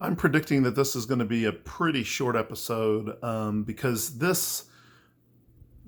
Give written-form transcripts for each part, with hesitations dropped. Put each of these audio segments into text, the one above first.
I'm predicting that this is going to be a pretty short episode because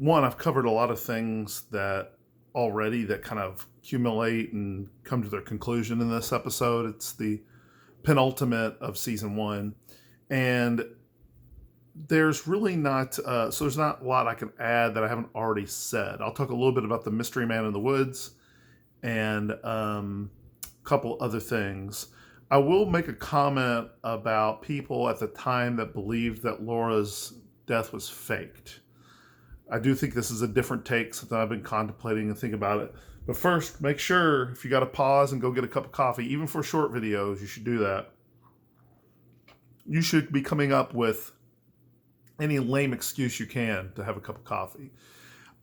I've covered a lot of things that already that kind of accumulate and come to their conclusion in this episode. It's the penultimate of season one. And there's really not, so there's not a lot I can add that I haven't already said. I'll talk a little bit about the mystery man in the woods and a couple other things. I will make a comment about people at the time that believed that Laura's death was faked. I do think this is a different take, something I've been contemplating and think about it. But first, make sure if you got to pause and go get a cup of coffee, even for short videos, you should do that. You should be coming up with any lame excuse you can to have a cup of coffee.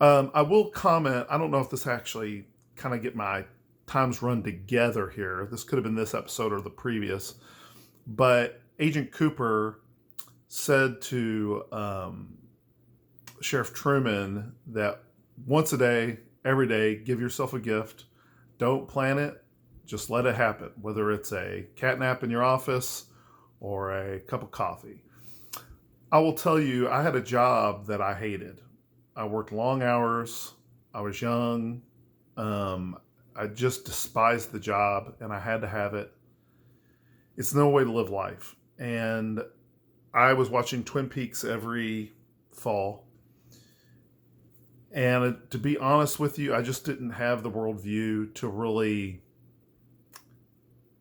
I will comment, I don't know if this actually kind of get my times run together here. This could have been this episode or the previous. But Agent Cooper said to Sheriff Truman that once a day, every day, give yourself a gift. Don't plan it, just let it happen, whether it's a cat nap in your office or a cup of coffee. I will tell you, I had a job that I hated. I worked long hours. I was young. I just despised the job and I had to have it. It's no way to live life. And I was watching Twin Peaks every fall. And to be honest with you, I just didn't have the worldview to really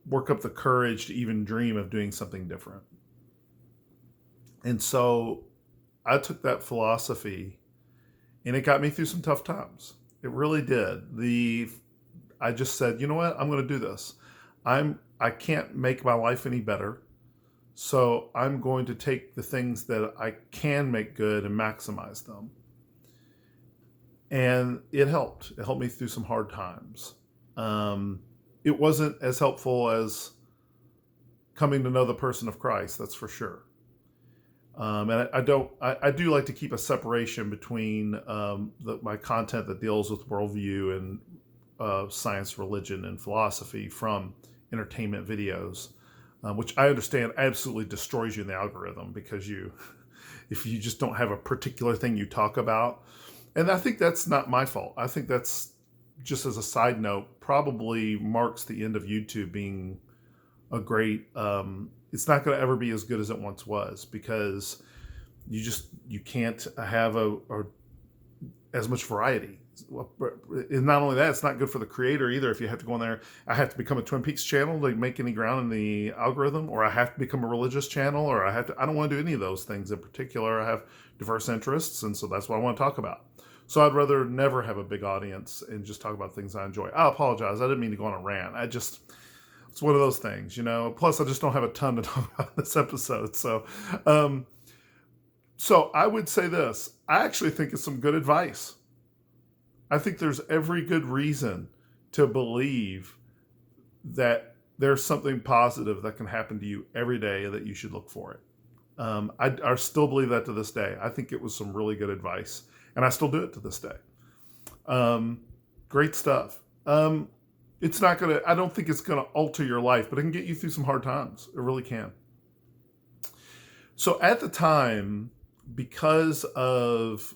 work up the courage to even dream of doing something different. And so I took that philosophy and it got me through some tough times. It really did. I just said, you know what? I'm going to do this. I can't make my life any better. So I'm going to take the things that I can make good and maximize them. And it helped. It helped me through some hard times. It wasn't as helpful as coming to know the person of Christ, that's for sure. And I do like to keep a separation between my content that deals with worldview and science, religion, and philosophy from entertainment videos, which I understand absolutely destroys you in the algorithm because if you just don't have a particular thing you talk about. And I think that's not my fault. I think that's, just as a side note, probably marks the end of YouTube being a great, it's not going to ever be as good as it once was because you can't have as much variety. And not only that, it's not good for the creator either. If you have to go in there, I have to become a Twin Peaks channel to make any ground in the algorithm, or I have to become a religious channel, or I don't want to do any of those things in particular. I have diverse interests, and so that's what I want to talk about. So I'd rather never have a big audience and just talk about things I enjoy. I apologize. I didn't mean to go on a rant. It's one of those things, you know. Plus, I just don't have a ton to talk about in this episode. So I would say this. I actually think it's some good advice. I think there's every good reason to believe that there's something positive that can happen to you every day that you should look for it. I still believe that to this day. I think it was some really good advice, and I still do it to this day. Great stuff. I don't think it's going to alter your life, but it can get you through some hard times. It really can. So at the time, because of,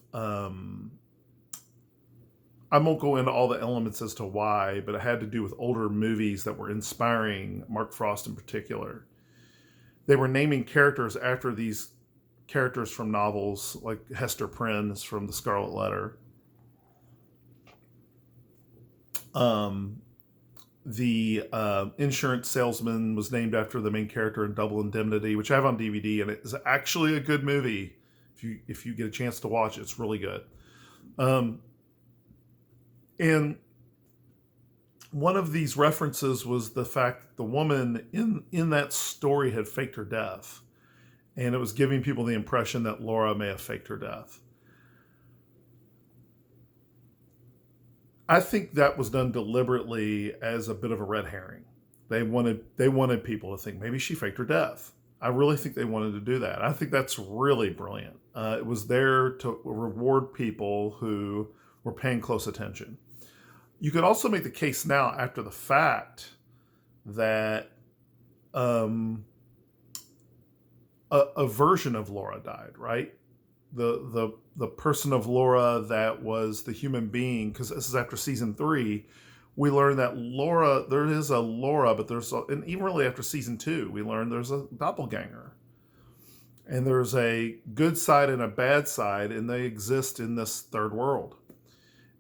I won't go into all the elements as to why, but it had to do with older movies that were inspiring Mark Frost in particular. They were naming characters after these characters from novels like Hester Prynne's from The Scarlet Letter. The insurance salesman was named after the main character in Double Indemnity, which I have on DVD, and it is actually a good movie. If you get a chance to watch it, it's really good. And one of these references was the fact that the woman in that story had faked her death, and it was giving people the impression that Laura may have faked her death. I think that was done deliberately as a bit of a red herring. They wanted people to think maybe she faked her death. I really think they wanted to do that. I think that's really brilliant. It was there to reward people who were paying close attention. You could also make the case now after the fact that a version of Laura died, right? The person of Laura that was the human being, because this is after season 3, we learn that Laura, there is a Laura, but and even really after season 2, we learn there's a doppelganger. And there's a good side and a bad side, and they exist in this third world.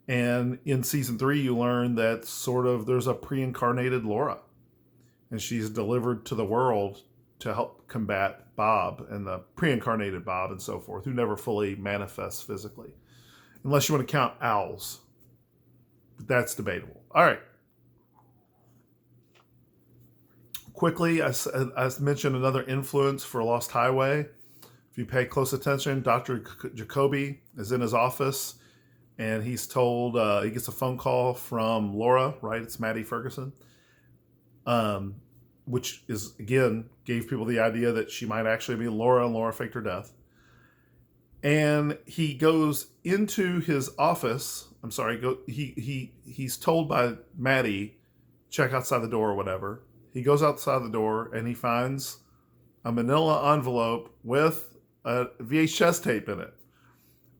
And in season 3, you learn that there's a pre-incarnated Laura, and she's delivered to the world to help combat Bob and the pre-incarnated Bob and so forth, who never fully manifests physically, unless you want to count owls. But that's debatable. All right. Quickly, I mentioned another influence for Lost Highway. If you pay close attention, Dr. Jacoby is in his office, and he's told, he gets a phone call from Laura, right? It's Maddie Ferguson, which is, again, gave people the idea that she might actually be Laura, and Laura faked her death. And he goes into his office. I'm sorry, he's told by Maddie, check outside the door or whatever. He goes outside the door, and he finds a manila envelope with a VHS tape in it.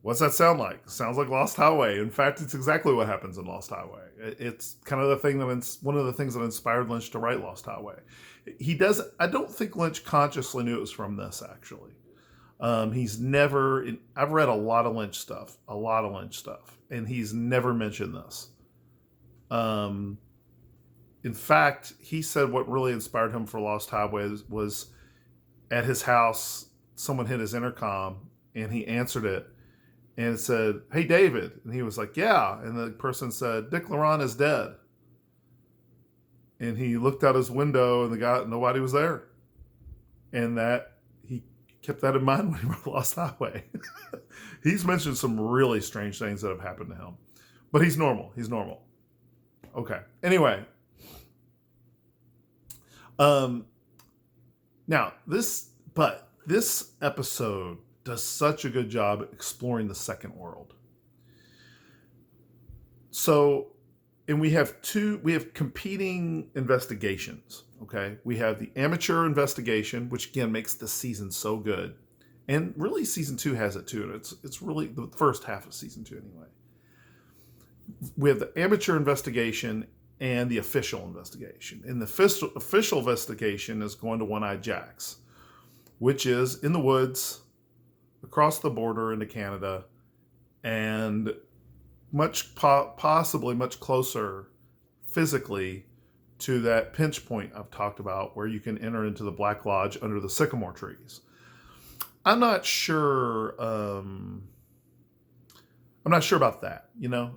What's that sound like? It sounds like Lost Highway. In fact, it's exactly what happens in Lost Highway. It's kind of one of the things that inspired Lynch to write Lost Highway. I don't think Lynch consciously knew it was from this, actually. I've read a lot of Lynch stuff, and he's never mentioned this. In fact, he said what really inspired him for Lost Highway was at his house, someone hit his intercom, and he answered it, and it said, "Hey, David." And he was like, "Yeah." And the person said, "Dick Laurent is dead." And he looked out his window, and nobody was there. And that he kept that in mind when he wrote Lost Highway. He's mentioned some really strange things that have happened to him. But he's normal. Okay. Anyway. Now, this episode does such a good job exploring the second world. So, and we have competing investigations, okay? We have the amateur investigation, which again makes this season so good. And really season 2 has it too. It's really the first half of season 2 anyway. We have the amateur investigation and the official investigation. And the official investigation is going to One-Eyed Jack's, which is in the woods across the border into Canada, and possibly much closer physically to that pinch point I've talked about, where you can enter into the Black Lodge under the sycamore trees. I'm not sure about that,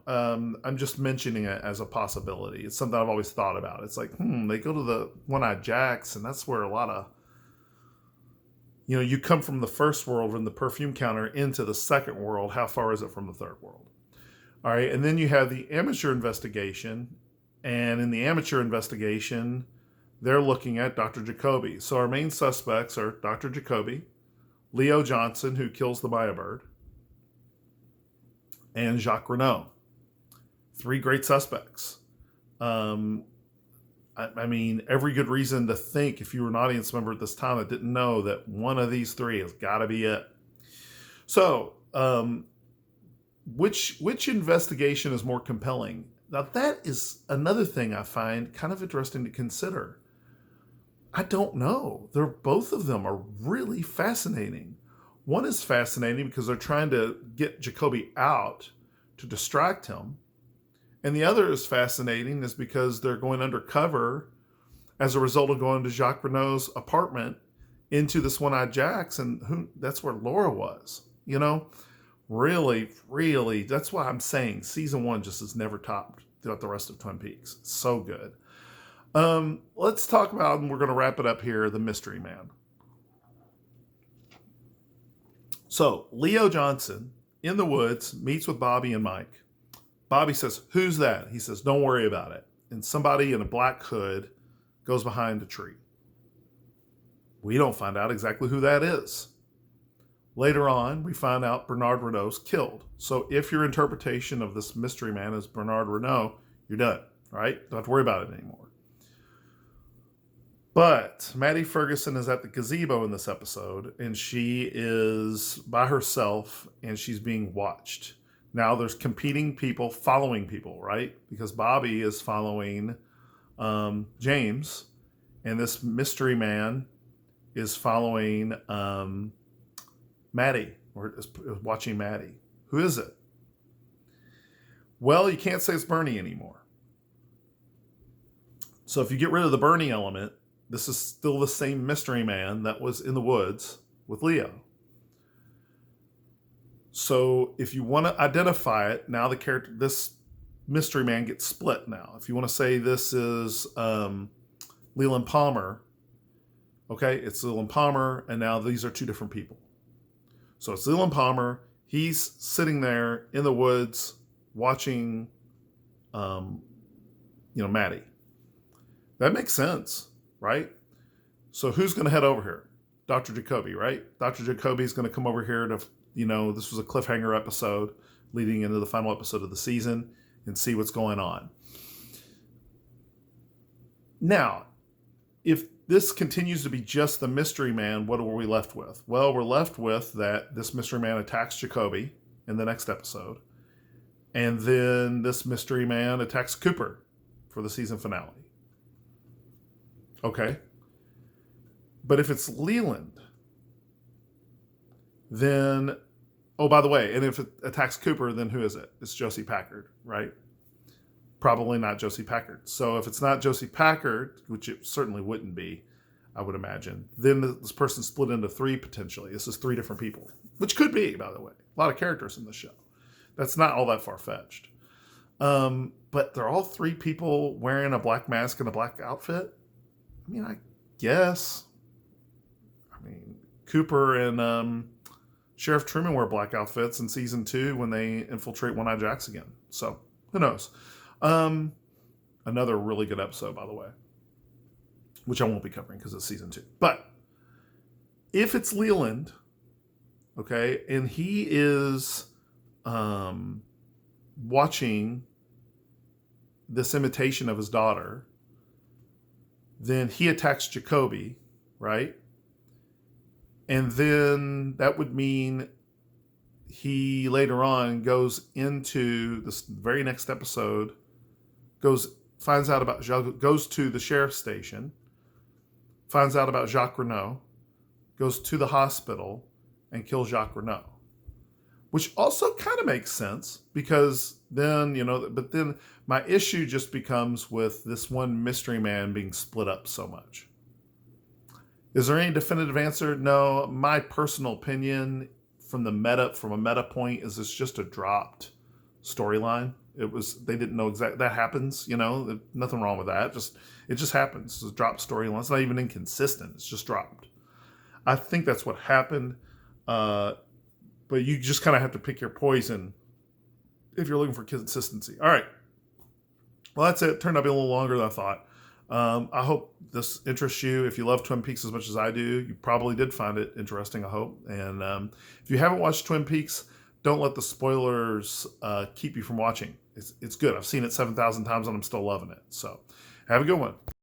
I'm just mentioning it as a possibility. It's something I've always thought about. It's like, they go to the One-Eyed Jack's, and that's where a lot of, you come from the first world, from the perfume counter, into the second world. How far is it from the third world? All right, and then you have the amateur investigation, and in the amateur investigation, they're looking at Dr. Jacoby. So our main suspects are Dr. Jacoby, Leo Johnson, who kills the Maya bird, and Jacques Renault. 3 great suspects. I mean, every good reason to think, if you were an audience member at this time that didn't know, that one of these 3 has got to be it. So, which investigation is more compelling? Now, that is another thing I find kind of interesting to consider. I don't know. Both of them are really fascinating. One is fascinating because they're trying to get Jacoby out to distract him. And the other is fascinating is because they're going undercover as a result of going to Jacques Renault's apartment into this One-Eyed Jack's, and that's where Laura was. Really, really, that's why I'm saying season 1 just is never topped throughout the rest of Twin Peaks. It's so good. Let's talk about, and we're going to wrap it up here, the mystery man. So, Leo Johnson, in the woods, meets with Bobby and Mike. Bobby says, "Who's that?" He says, "Don't worry about it." And somebody in a black hood goes behind a tree. We don't find out exactly who that is. Later on, we find out Bernard Renault's killed. So if your interpretation of this mystery man is Bernard Renault, you're done, right? Don't have to worry about it anymore. But Maddie Ferguson is at the gazebo in this episode, and she is by herself, and she's being watched. Now there's competing people following people, right? Because Bobby is following James, and this mystery man is following Maddie, or is watching Maddie. Who is it? Well, you can't say it's Bernie anymore. So if you get rid of the Bernie element, this is still the same mystery man that was in the woods with Leo. So if you want to identify it, now the character, this mystery man gets split now. If you want to say this is Leland Palmer, okay, it's Leland Palmer, and now these are two different people. So it's Leland Palmer. He's sitting there in the woods watching, Maddie. That makes sense, right? So who's going to head over here? Dr. Jacoby, right? Dr. Jacoby is going to come over here to, this was a cliffhanger episode leading into the final episode of the season and see what's going on. Now, if this continues to be just the mystery man, what are we left with? Well, we're left with that this mystery man attacks Jacoby in the next episode. And then this mystery man attacks Cooper for the season finale. Okay. But if it's Leland, then, oh, by the way, and if it attacks Cooper, then who is it? It's Josie Packard, right? Probably not Josie Packard. So if it's not Josie Packard, which it certainly wouldn't be, I would imagine, then this person's split into three potentially. This is three different people, which could be, by the way. A lot of characters in the show. That's not all that far-fetched. But they're all three people wearing a black mask and a black outfit? I mean, I guess. I mean, Cooper and Sheriff Truman wear black outfits in season 2 when they infiltrate One-Eye Jacks again. So, who knows? Another really good episode, by the way, which I won't be covering because it's season 2. But if it's Leland, okay, and he is watching this imitation of his daughter, then he attacks Jacoby, right? And then that would mean he later on goes into this very next episode, goes to the sheriff's station, finds out about Jacques Renault, goes to the hospital and kills Jacques Renault. Which also kind of makes sense because then, but then my issue just becomes with this one mystery man being split up so much. Is there any definitive answer? No. My personal opinion from a meta point is it's just a dropped storyline. They didn't know exactly, that happens, nothing wrong with that. It just happens. It's a dropped storyline. It's not even inconsistent. It's just dropped. I think that's what happened. But you just kind of have to pick your poison if you're looking for consistency. All right. Well, that's it. It turned out to be a little longer than I thought. I hope this interests you. If you love Twin Peaks as much as I do, you probably did find it interesting, I hope. And if you haven't watched Twin Peaks, don't let the spoilers keep you from watching. It's good. I've seen it 7,000 times and I'm still loving it. So have a good one.